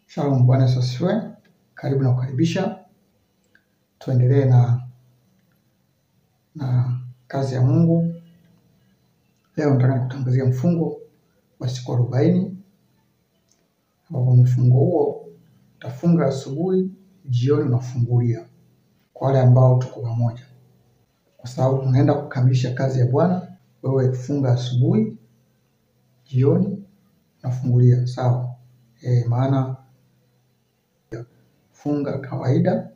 Shalom, Bwana Yesu asifiwe. Karibu na kukaribisha tuendelee na kazi ya Mungu. Leo nataka nikutangazia mfungo wa siku 40, ambapo mfungo huo utafunga asubuhi, jioni unafungulia, kwa wale ambao tuko pamoja, kwa sababu tunaenda kukamilisha kazi ya Bwana. Wewe funga asubuhi, jioni unafungulia, sawa? Maana funga kawaida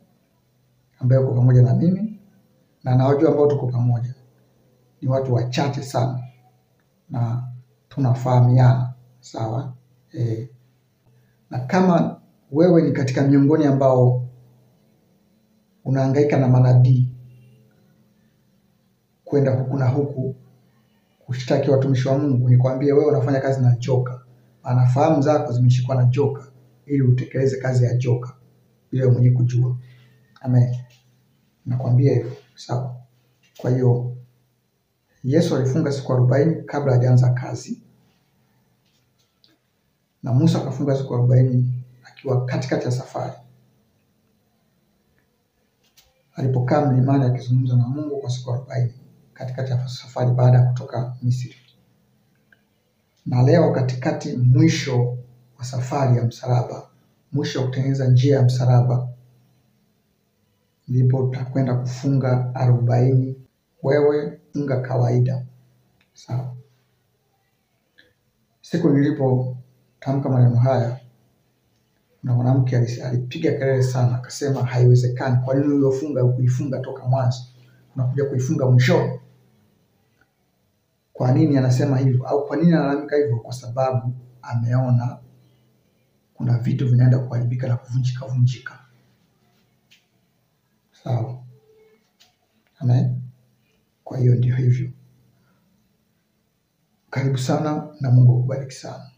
ambayo uko pamoja na mimi na nawajua ambao tuko pamoja ni watu wachache sana na tunafahamiana, sawa? Na kama wewe ni katika miongoni ambao unahangaika na manabii kwenda huku na huku kushtaki watumishi wa Mungu, nikwambie wewe unafanya kazi na joka. Anafahamu zako zimeshikwa na joka ili utekeleze kazi ya joka bila mwenyewe kujua. Amen. Nakwambia hivyo, sawa? Kwa hiyo Yesu alifunga siku 40 kabla hajaanza kazi, na Musa akafunga siku 40 akiwa katikati ya safari, alipokaa mlimani akizungumza na Mungu kwa siku 40 katikati ya safari baada ya kutoka Misri. Na leo katikati, mwisho wa safari ya msalaba, mwisho wa kutengeneza njia ya msalaba, ndipo tutakwenda kufunga 40. Wewe funga kawaida, sawa? Siku nilipotamka maneno haya, na mwanamke alipiga kelele sana, akasema haiwezekani. Kwa nini uliofunga kuifunga toka mwanzo unakuja kuifunga mwishoni? Kwa nini anasema hivyo, au kwa nini analalamika hivyo? Kwa sababu ameona kuna vitu vinaenda kuharibika na kuvunjika. Sawa? Amen. Kwa hiyo ndio hivyo. Karibu sana na Mungu akubariki sana.